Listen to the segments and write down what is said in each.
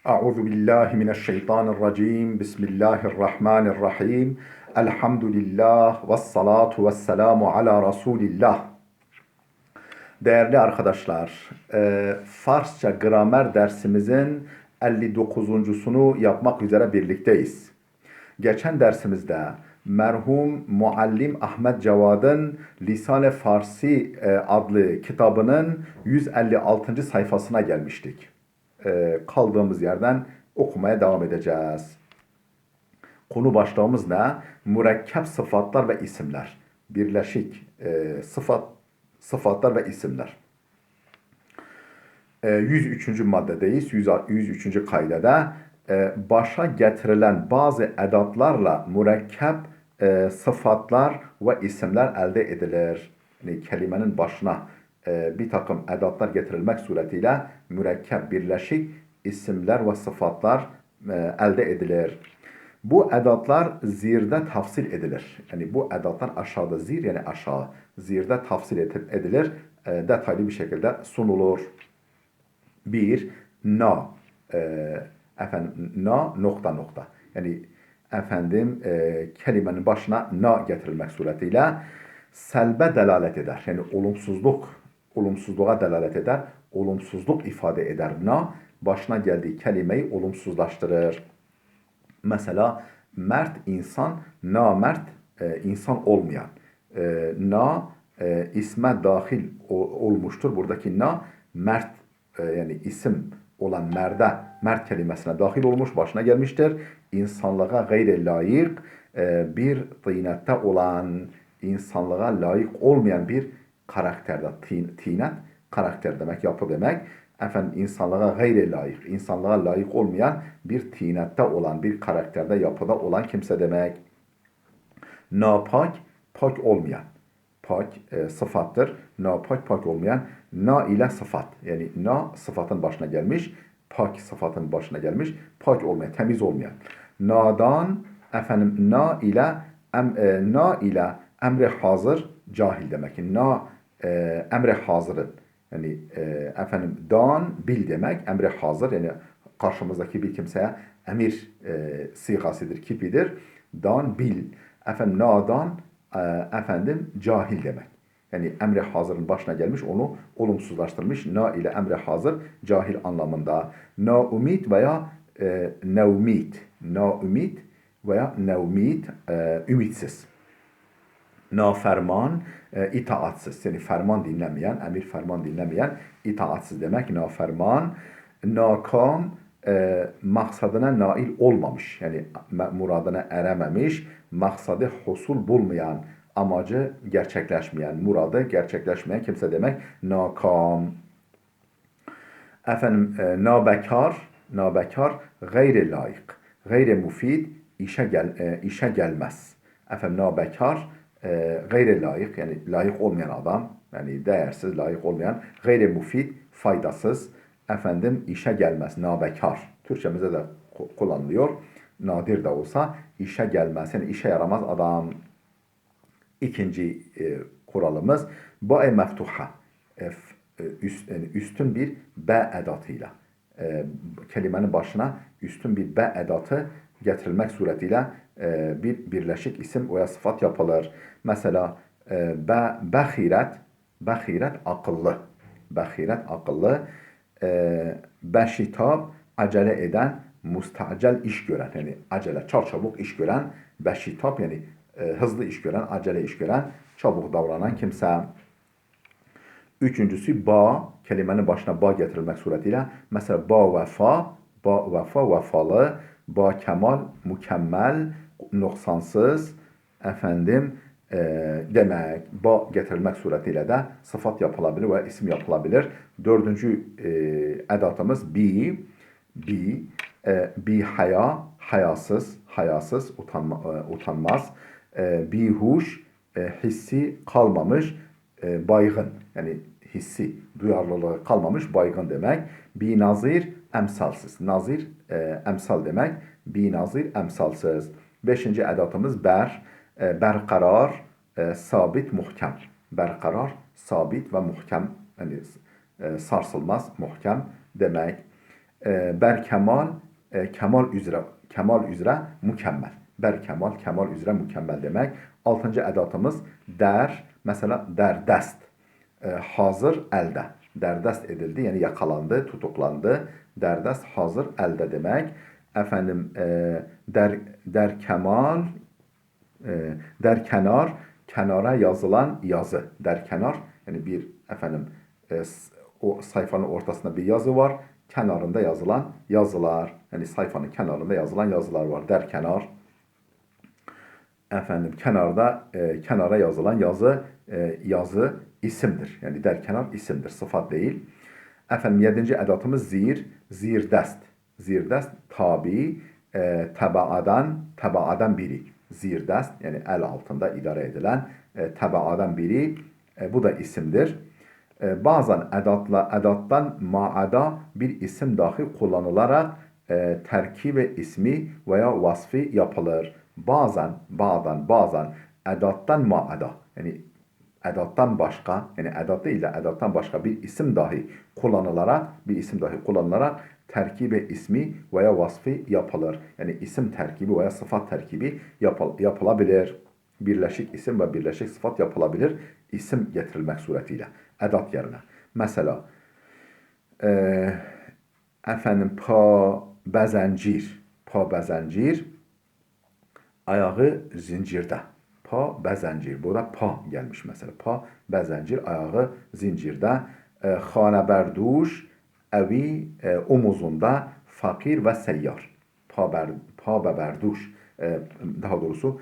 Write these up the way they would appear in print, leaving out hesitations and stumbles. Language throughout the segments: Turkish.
Euzu billahi mineşşeytanirracim. Bismillahirrahmanirrahim. Elhamdülillah ve salatu ve selamu ala Resulillah. Değerli arkadaşlar, Farsça gramer dersimizin 59'uncusunu yapmak üzere birlikteyiz. Geçen dersimizde merhum muallim Ahmet Cevad'ın Lisan-ı Farsi adlı kitabının 156. sayfasına gelmiştik. Kaldığımız yerden okumaya devam edeceğiz. Konu başlığımız ne? Mürekkep sıfatlar ve isimler. Birleşik sıfatlar ve isimler. 103. maddedeyiz. 103. kaydede başa getirilen bazı edatlarla mürekkep sıfatlar ve isimler elde edilir. Yani kelimenin başına bir takım edatlar getirilmek suretiyle mürekkep, birleşik isimler ve sıfatlar elde edilir. Bu edatlar zirde tafsil edilir. Yani bu edatlar aşağıda, zir yani aşağı, zirde tafsil edilir, detaylı bir şekilde sunulur. Bir, na, na nokta nokta. Yani kelimenin başına na getirilmek suretiyle selbe delalet eder. Yani olumsuzluğa delalet eder, olumsuzluk ifade eder. Na, başına geldiği kelimeyi olumsuzlaştırır. Mesela mert insan, namert insan olmayan. Na isme dahil olmuştur. Buradaki na mert yani isim olan mert kelimesine dahil olmuş, başına gelmiştir. İnsanlığa gayri layık bir tînette olan, insanlığa layık olmayan bir karakterde. Tînet karakter demek, yapı demek. İnsanlığa gayri layık, insanlığa layık olmayan bir tînette olan, bir karakterde, yapıda olan kimse demek. Napak, pak olmayan. Pak sıfattır. Napak, pak olmayan. Na ile sıfat. Yani na sıfatın başına gelmiş. Pak sıfatın başına gelmiş. Pak olmayan, temiz olmayan. Nadan, na ile emri hazır, cahil demek. Na emri hazırın. Yani dan bil demek, emri hazır. Yani karşımızdaki bir kimseye emir sigasıdır, kipidir. Dan bil. Nadan cahil demek. Yani emri hazırın başına gelmiş, onu olumsuzlaştırmış. Na ile emri hazır, cahil anlamında. Na umid veya neumid. Na umid veya neumid, ümitsiz. Naferman, itaatsiz. Yani ferman dinlemeyen, emir ferman dinlemeyen, itaatsiz demek. Naferman. Nakam, maksadına nail olmamış. Yani muradına erememiş, maksadı husul bulmayan, amacı gerçekleşmeyen, muradı gerçekleşmeyen kimse demek. Nakam. Nabekar, gayri layık, gayri mufid, işe gelmez. Nabekar, gayri layık, yani layık olmayan adam, yani değersiz, layık olmayan, gayri mufid, faydasız, işe gelmez, nabekar. Türkçemizde de kullanılıyor. Nadir de olsa işe gelmez, yani işe yaramaz adam. İkinci kuralımız bae meftuha. Üstün bir b edatıyla. Kelimenin başına üstün bir b edatı getirilmek suretiyle bir birleşik isim veya sıfat yapılır. Mesela behiret akıllı. Behiret akıllı. Beşitab acele eden, mustacel iş gören. Yani acele, çarçabuk iş gören. Beşitab yani hızlı iş gören, acele iş gören, çabuk davranan kimse. Üçüncüsü ba, kelimenin başına ba getirilmek suretiyle. Mesela ba vefa vefalı, ba kemal mükemmel, noksansız, demek. Ba getirilmek suretiyle de sıfat yapılabilir ve isim yapılabilir. Dördüncü edatımız bi hayasız, utanmaz. Bihuş, hissi kalmamış, baygın. Yani hissi, duyarlılığı kalmamış, baygın demek. Binazir, emsalsız. Nazir, emsal demek. Binazir, emsalsız. Beşinci edatımız berkarar, sabit, muhkem. Berkarar, sabit ve muhkem. Yani sarsılmaz, muhkem demek. Berkemal, kemal üzere mükemmel. Berkemal, kemal üzere mükemmel demek. Altıncı edatımız der. Mesela derdest. Hazır elde. Derdest edildi, yani yakalandı, tutuklandı. Derdest hazır elde demek. Efendim der kemal, derkenar, kenara yazılan yazı. Derkenar, yani bir efendim o sayfanın ortasında bir yazı var. Kenarında yazılan yazılar. Yani sayfanın kenarında yazılan yazılar var. Derkenar. Efendim kenarda kenara yazılan yazı isimdir. Yani derkenar isimdir. Sıfat değil. Efendim yedinci edatımız zir. Zirdest. Zirdest tabi, tebaadan biri. Zirdest, yani el altında idare edilen tebaadan biri. Bu da isimdir. Bazen edattan maada bir isim dahi kullanılarak terkibe ismi veya vasfı yapılır. Bazen edattan maada, yani edattan başka, yani edat değil de edattan başka bir isim dahi kullanılarak terkibe ismi veya vasfı yapılır. Yani isim terkibi veya sıfat terkibi yapılabilir. Birleşik isim ve birleşik sıfat yapılabilir isim getirilmek suretiyle edat yerine. Mesela efendim pa bezencir ayağı zincirde. Pa bezencir. Burada pa gelmiş mesela. Pa bezencir ayağı zincirde. Xaneberduş evi omuzunda fakir ve seyyar. Pa beberduş. Daha doğrusu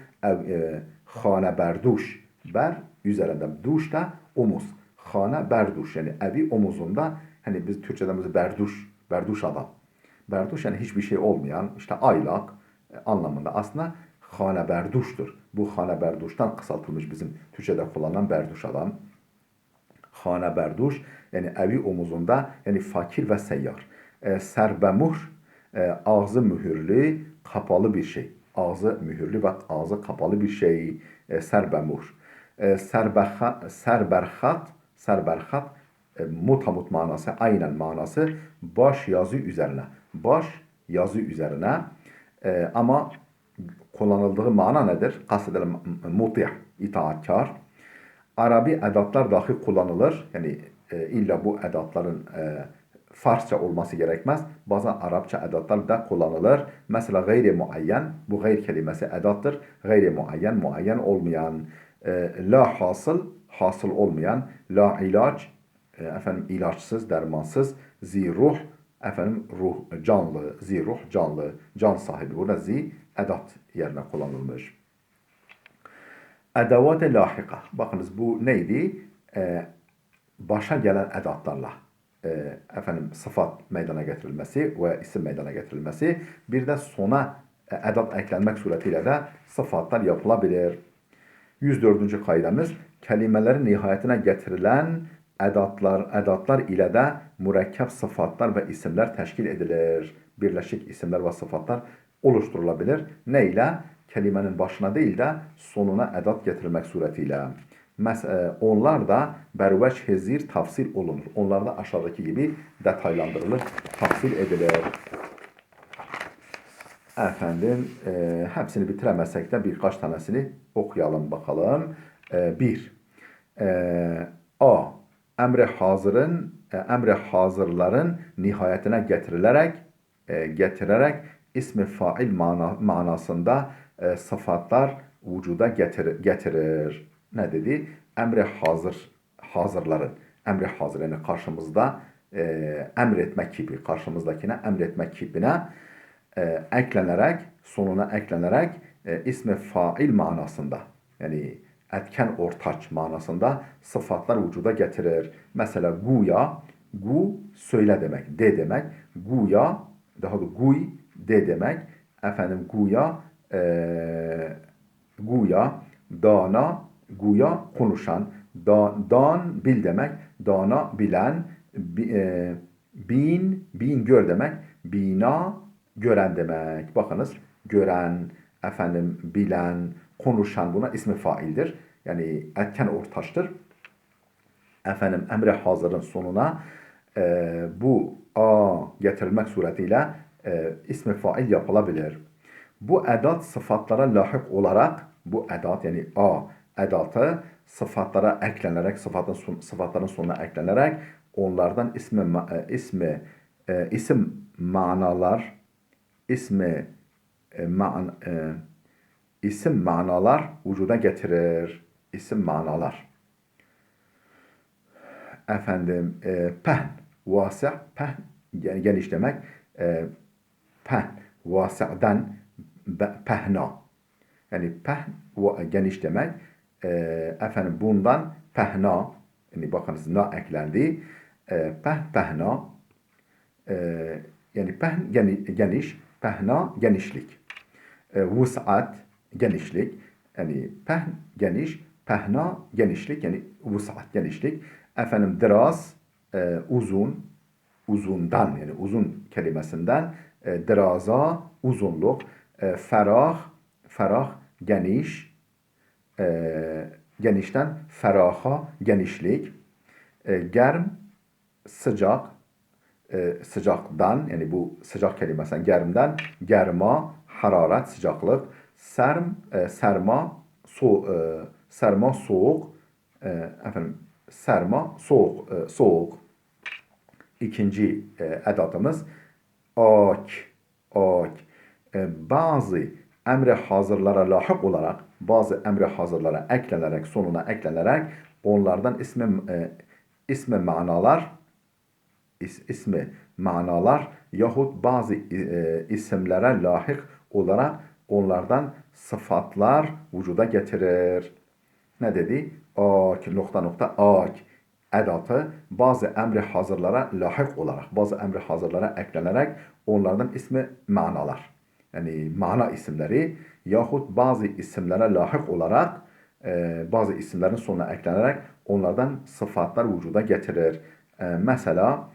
xaneberduş. Ber üzerinde. Duş da omuz. Xane berduş, yani evi omuzunda. Hani biz Türkçe'de berduş adam. Berduş yani hiçbir şey olmayan, işte aylak anlamında. Aslında hane berduştur. Bu hane berduştan kısaltılmış bizim Türkçe'de kullanılan berduş adam. Hane berduş, yani evi omuzunda, yani fakir ve seyyar. Serbemuhr, ağzı mühürlü, kapalı bir şey. Ağzı mühürlü ve ağzı kapalı bir şey. Serbemuhr. Serberhat, mutamut manası, aynen manası baş yazı üzerine. Baş yazı üzerine ama kullanıldığı mana nedir? Kastedilen mutih, itaatkar. Arabi edatlar dahi kullanılır. Yani illa bu edatların Farsça olması gerekmez. Bazen Arapça edatlar da kullanılır. Mesela gayri muayyen, bu gayr kelimesi edattır. Gayri muayyen, muayyen olmayan. La hasıl, hasıl olmayan. La ilaç, efendim ilaçsız, dermansız. Ziruh, efendim ruh, canlı. Ziruh, canlı. Can sahibi. Burada zi edat yerine kullanılmış. Edavat-ı lahika. Bakınız bu neydi? Başa gelen edatlarla efendim sıfat meydana getirilmesi ve isim meydana getirilmesi. Bir de sona edat eklenmek suretiyle de sıfatlar yapılabilir. 104. kaidemiz kelimelerin nihayetine getirilen edatlar ile de mürekkep sıfatlar ve isimler teşkil edilir. Birleşik isimler ve sıfatlar oluşturulabilir. Ne ile? Kelimenin başına değil de sonuna edat getirilmek suretiyle. Onlar da berveç hezir tafsil olunur. Onlar da aşağıdaki gibi detaylandırılır, tafsil edilir. Efendim, hepsini bitiremezsek de birkaç tanesini okuyalım bakalım. Bir, A. Emre hazırların nihayetine getirerek ismi fail manasında sıfatlar vücuda getirir. Ne dedi? Emre hazır, yani karşımızda emretmek kipi, karşımızdakine emretmek kipine sonuna eklenerek ismi fail manasında, yani etken ortaç manasında sıfatlar vücuda getirir. Mesela guya, söyle demek, de demek. Guya, daha da guy, de demek. Efendim guya, dana, guya konuşan. Dan bil demek, dana bilen, bin gör demek, bina gören demek. Bakınız, gören, efendim bilen, konuşan, buna ismi faildir. Yani etken ortaçtır. Efendim emre hazırın sonuna bu a getirilmek suretiyle ismi fail yapılabilir. Bu edat sıfatlara layık olarak bu edat yani a edatı sıfatlara eklenerek sıfatların sonuna eklenerek onlardan isim manalar isim manalar vücuda getirir. İsim manalar. Efendim pehn vasi' pehn yani geniş demek. Pehn vasi'den pehna. Yani pehn geniş demek. Efendim bundan pehna yani bakınız na eklendi. Pehna yani pehn geniş, pehna genişlik. Vus'at genişlik. Yani pehn geniş, pehna genişlik yani vus'at genişlik. Efendim diraz uzun, uzundan yani uzun kelimesinden diraza uzunluk. Ferah geniş, genişten feraha genişlik. Germ sıcak, sıcaktan yani bu sıcak kelimesinden germden germa hararet sıcaklık. Serma soğuk, efendim serma soğuk. İkinci edatımız ak. Bazı emre hazırlara layık olarak bazı emre hazırlara eklenerek sonuna eklenerek onlardan ismi manalar yahut bazı isimlere layık olarak onlardan sıfatlar vücuda getirir. Ne dedi? Ak, nokta nokta ak edatı bazı emri hazırlara layık olarak, bazı emri hazırlara eklenerek onlardan ismi manalar. Yani mana isimleri yahut bazı isimlere layık olarak bazı isimlerin sonuna eklenerek onlardan sıfatlar vücuda getirir. Mesela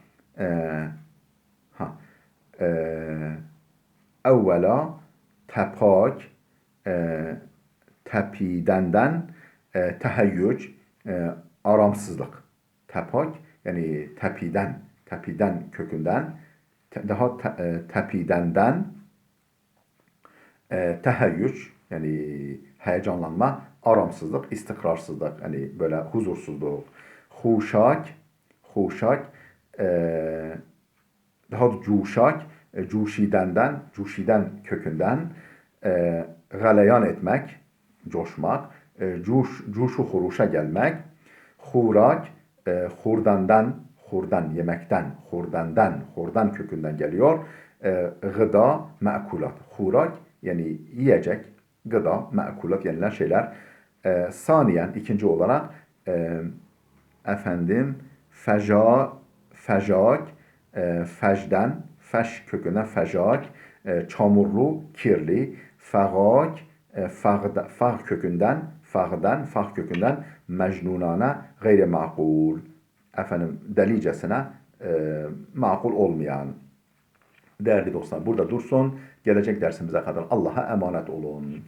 evvela tepak tepidenden teheyyüc aramsızlık. Tepak yani tepiden kökünden daha tepidenden teheyyüc yani heyecanlanma, aramsızlık, istikrarsızlık yani böyle huzursuzluk. Huşak daha da cuşak, cuşiden kökünden galeyan etmek, coşmak, cuşu huruşa gelmek, hurak, hurdan yemekten, hurdan kökünden geliyor. Gıda, me'kulat. Hurak yani yiyecek, gıda, me'kulat yenilen şeyler. Saniyen ikinci olarak efendim fecak, feş kökünden fecak, çamurlu, kirli, fagak, fağ kökünden mecnunane, gayri makul. Efendim delicesine makul olmayan. Değerli dostlar burada dursun. Gelecek dersimize kadar Allah'a emanet olun.